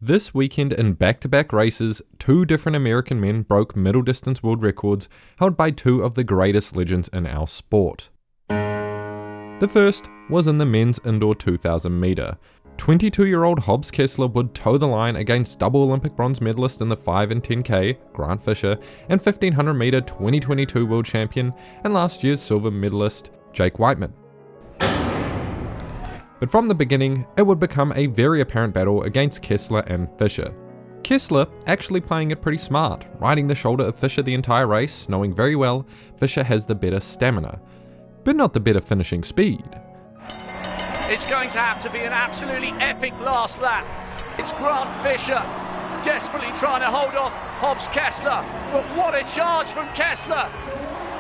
This weekend in back-to-back races, two different American men broke middle distance world records held by two of the greatest legends in our sport. The first was in the men's indoor 2000 metre. 22-year-old Hobbs Kessler would toe the line against double Olympic bronze medalist in the 5 and 10k, Grant Fisher, and 1500 metre 2022 world champion and last year's silver medalist, Jake Whiteman. But from the beginning, it would become a very apparent battle against Kesler and Fisher. Kesler actually playing it pretty smart, riding the shoulder of Fisher the entire race, knowing very well Fisher has the better stamina, but not the better finishing speed. It's going to have to be an absolutely epic last lap. It's Grant Fisher desperately trying to hold off Hobbs Kessler, but what a charge from Kesler.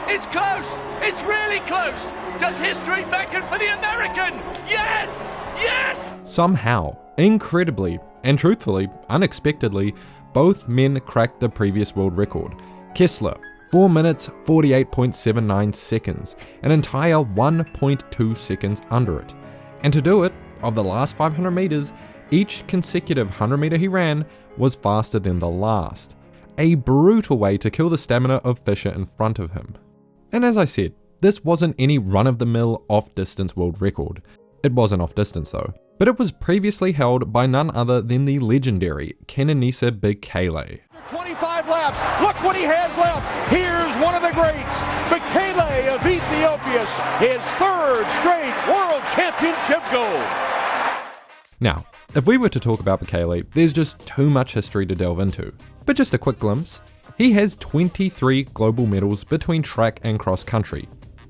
It's close, it's really close. Does history beckon for the American? Yes, yes! Somehow, incredibly, and truthfully, unexpectedly, both men cracked the previous world record. Kesler, 4 minutes 48.79 seconds, an entire 1.2 seconds under it. And to do it, of the last 500 meters, each consecutive 100 meter he ran was faster than the last. A brutal way to kill the stamina of Fisher in front of him. And as I said, this wasn't any run-of-the-mill off-distance world record. It wasn't off-distance though, but it was previously held by none other than the legendary Kenenisa Bekele. 25 laps, look what he has left. Here's one of the greats, Bekele of Ethiopia, his third straight world championship gold. Now, if we were to talk about Bekele, there's just too much history to delve into. But just a quick glimpse, he has 23 global medals between track and cross country,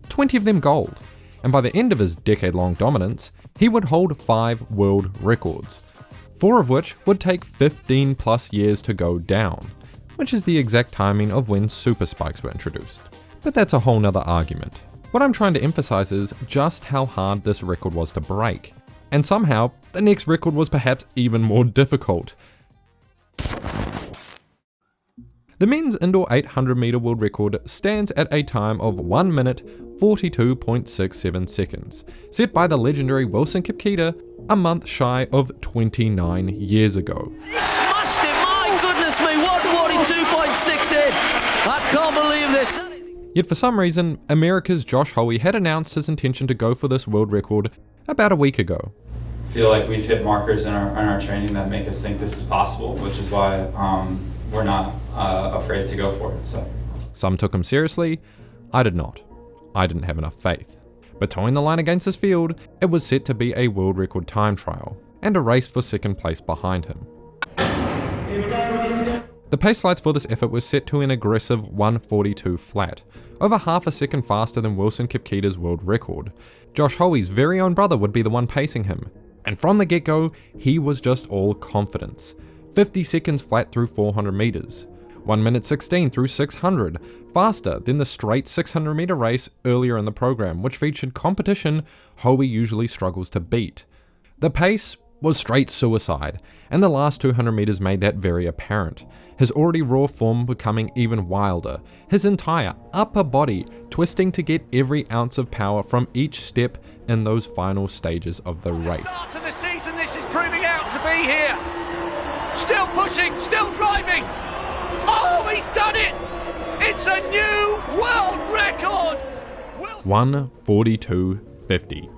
20 of them gold, and by the end of his decade-long dominance, he would hold 5 world records, 4 of which would take 15 plus years to go down, which is the exact timing of when super spikes were introduced. But that's a whole nother argument. What I'm trying to emphasize is just how hard this record was to break, and somehow the next record was perhaps even more difficult. The men's indoor 800 meter world record stands at a time of 1 minute 42.67 seconds, set by the legendary Wilson Kipketer a month shy of 29 years ago. Smashed it, my goodness me, 142.6 in. I can't believe this. Yet for some reason, America's Josh Hoey had announced his intention to go for this world record about a week ago. I feel like we've hit markers in our training that make us think this is possible, which is why we're not afraid to go for it. So some took him seriously, I did not. I didn't have enough faith. But towing the line against his field, it was set to be a world record time trial, and a race for second place behind him. The pace slides for this effort were set to an aggressive 142 flat, over half a second faster than Wilson Kipketer's world record. Josh Hoey's very own brother would be the one pacing him, and from the get-go, he was just all confidence. 50 seconds flat through 400 meters. 1 minute 16 through 600, faster than the straight 600 meter race earlier in the program, which featured competition Hoey usually struggles to beat. The pace was straight suicide, and the last 200 meters made that very apparent. His already raw form becoming even wilder, his entire upper body twisting to get every ounce of power from each step in those final stages of the race. Start to the season, this is proving out to be here. Still pushing, still driving. Oh, he's done it! It's a new world record! 142.50.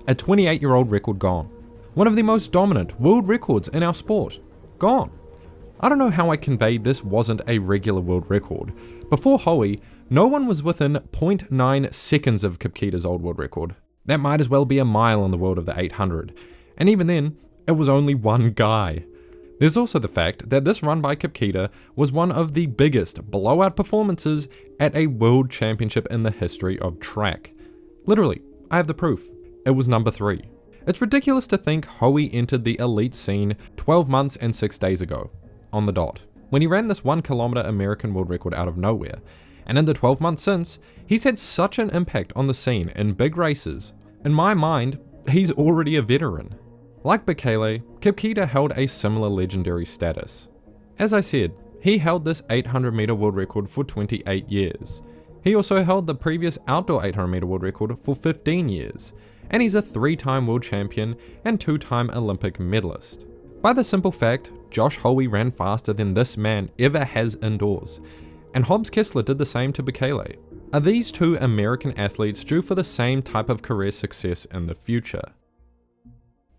A 28-year-old record gone. One of the most dominant world records in our sport. Gone. I don't know how I conveyed this wasn't a regular world record. Before Hoey, no one was within 0.9 seconds of Kipketer's old world record. That might as well be a mile in the world of the 800. And even then, it was only one guy. There's also the fact that this run by Kipketer was one of the biggest blowout performances at a world championship in the history of track. Literally, I have the proof. It was number 3. It's ridiculous to think Hoey entered the elite scene 12 months and 6 days ago, on the dot, when he ran this 1 kilometer American world record out of nowhere. And in the 12 months since, he's had such an impact on the scene in big races. In my mind, he's already a veteran. Like Bekele, Kipketer held a similar legendary status. As I said, he held this 800 meter world record for 28 years. He also held the previous outdoor 800 meter world record for 15 years, and he's a 3-time world champion and 2-time Olympic medalist. By the simple fact, Josh Hoey ran faster than this man ever has indoors, and Hobbs Kessler did the same to Bekele. Are these two American athletes due for the same type of career success in the future?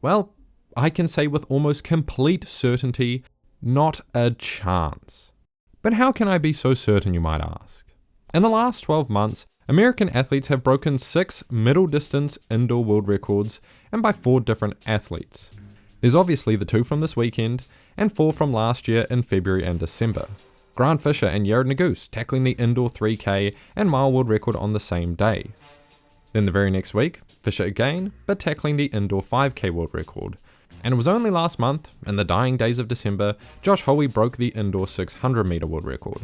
Well, I can say with almost complete certainty, not a chance. But how can I be so certain, you might ask? In the last 12 months, American athletes have broken 6 middle distance indoor world records, and by 4 different athletes. There's obviously the 2 from this weekend, and 4 from last year in February and December. Grant Fisher and Yared Nuguse tackling the indoor 3K and mile world record on the same day. Then the very next week, Fisher again, but tackling the indoor 5K world record. And it was only last month, in the dying days of December, Josh Hoey broke the indoor 600 meter world record.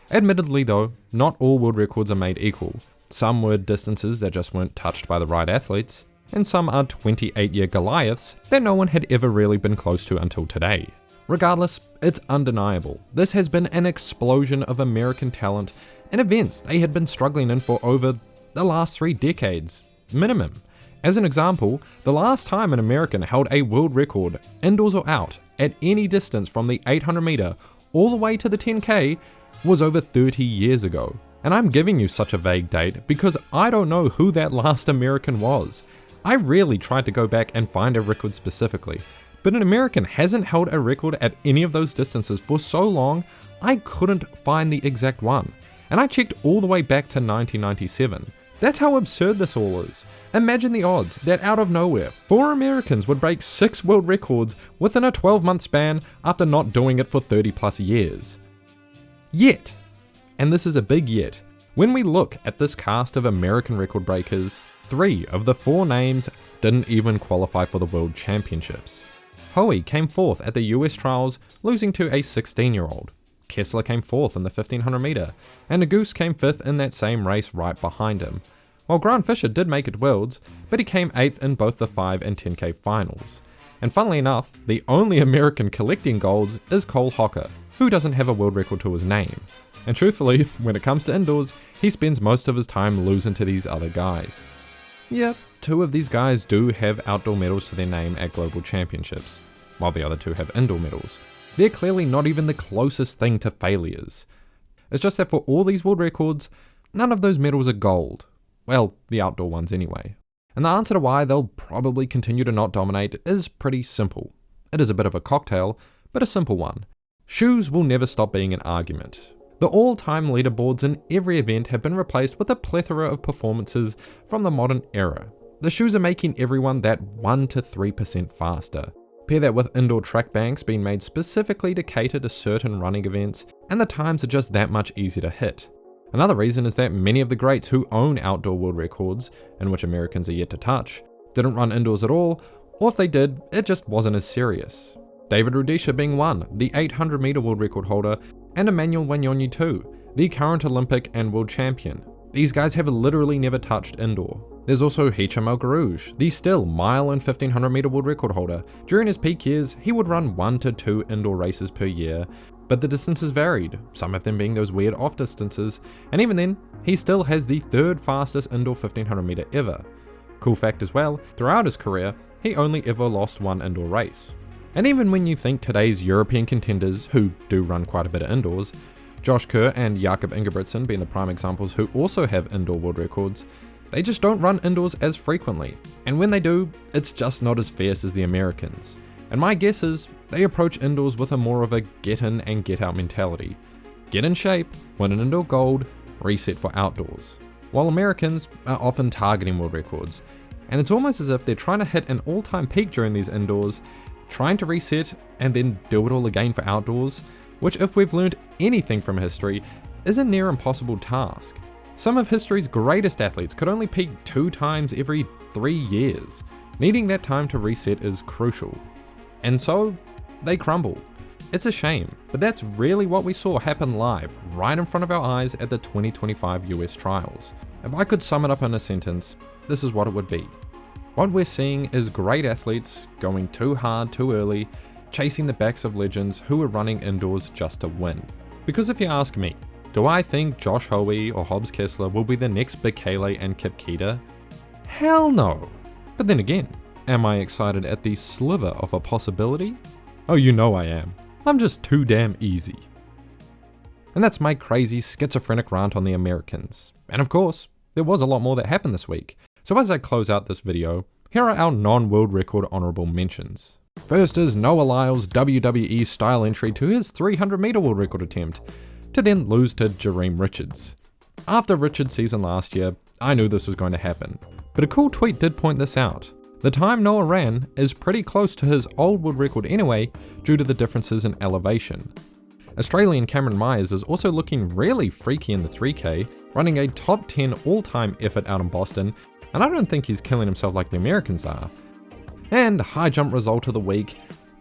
Admittedly though, not all world records are made equal. Some were distances that just weren't touched by the right athletes, and some are 28-year Goliaths that no one had ever really been close to until today. Regardless, it's undeniable. This has been an explosion of American talent in events they had been struggling in for over the last 3 decades, minimum. As an example, the last time an American held a world record, indoors or out, at any distance from the 800 meter all the way to the 10K was over 30 years ago. And I'm giving you such a vague date because I don't know who that last American was. I really tried to go back and find a record specifically, but an American hasn't held a record at any of those distances for so long, I couldn't find the exact one. And I checked all the way back to 1997. That's how absurd this all is. Imagine the odds that out of nowhere, 4 Americans would break 6 world records within a 12-month span after not doing it for 30 plus years. Yet, and this is a big yet, when we look at this cast of American record breakers, 3 of the 4 names didn't even qualify for the World Championships. Hoey came 4th at the US trials, losing to a 16-year-old. Kesler came 4th in the 1500 meter, and Nuguse came 5th in that same race right behind him. While Grant Fisher did make it Worlds, but he came 8th in both the 5 and 10K finals. And funnily enough, the only American collecting golds is Cole Hocker, who doesn't have a world record to his name. And truthfully, when it comes to indoors, he spends most of his time losing to these other guys. Yep, 2 of these guys do have outdoor medals to their name at global championships, while the other 2 have indoor medals. They're clearly not even the closest thing to failures. It's just that for all these world records, none of those medals are gold. Well, the outdoor ones anyway. And the answer to why they'll probably continue to not dominate is pretty simple. It is a bit of a cocktail, but a simple one. Shoes will never stop being an argument. The all-time leaderboards in every event have been replaced with a plethora of performances from the modern era. The shoes are making everyone that 1 to 3% faster. Pair that with indoor track banks being made specifically to cater to certain running events, and the times are just that much easier to hit. Another reason is that many of the greats who own outdoor world records, in which Americans are yet to touch, didn't run indoors at all, or if they did, it just wasn't as serious. David Rudisha being one, the 800 meter world record holder, and Emmanuel Wanyonyi too, the current Olympic and world champion. These guys have literally never touched indoor. There's also Hicham El Garouj, the still mile and 1500 meter world record holder. During his peak years, he would run 1 to 2 indoor races per year, but the distances varied, some of them being those weird off distances, and even then, he still has the 3rd fastest indoor 1500 meter ever. Cool fact as well, throughout his career, he only ever lost 1 indoor race. And even when you think today's European contenders, who do run quite a bit of indoors, Josh Kerr and Jakob Ingebrigtsen being the prime examples who also have indoor world records, they just don't run indoors as frequently, and when they do, it's just not as fierce as the Americans. And my guess is, they approach indoors with a more of a get in and get out mentality. Get in shape, win an indoor gold, reset for outdoors. While Americans are often targeting world records, and it's almost as if they're trying to hit an all-time peak during these indoors, trying to reset and then do it all again for outdoors, which if we've learned anything from history, is a near impossible task. Some of history's greatest athletes could only peak 2 times every 3 years. Needing that time to reset is crucial. And so, they crumble. It's a shame, but that's really what we saw happen live, right in front of our eyes at the 2025 US trials. If I could sum it up in a sentence, this is what it would be. What we're seeing is great athletes going too hard too early, chasing the backs of legends who are running indoors just to win. Because if you ask me, do I think Josh Hoey or Hobbs Kessler will be the next Bekele and Kip Keita? Hell no. But then again, am I excited at the sliver of a possibility? Oh, you know I am. I'm just too damn easy. And that's my crazy schizophrenic rant on the Americans. And of course, there was a lot more that happened this week. So as I close out this video, here are our non-world record honourable mentions. First is Noah Lyles' WWE style entry to his 300 meter world record attempt, to then lose to Jareem Richards. After Richards' season last year, I knew this was going to happen, but a cool tweet did point this out. The time Noah ran is pretty close to his old world record anyway, due to the differences in elevation. Australian Cameron Myers is also looking really freaky in the 3K, running a top 10 all-time effort out in Boston, and I don't think he's killing himself like the Americans are. And high jump result of the week,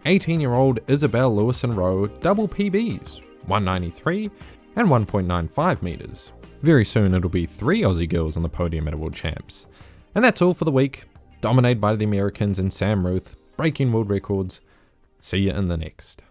18-year-old Isabel Lewison-Rowe double PBs, 193 and 1.95 meters. Very soon it'll be 3 Aussie girls on the podium at World Champs. And that's all for the week, dominated by the Americans and Sam Ruth, breaking world records. See you in the next.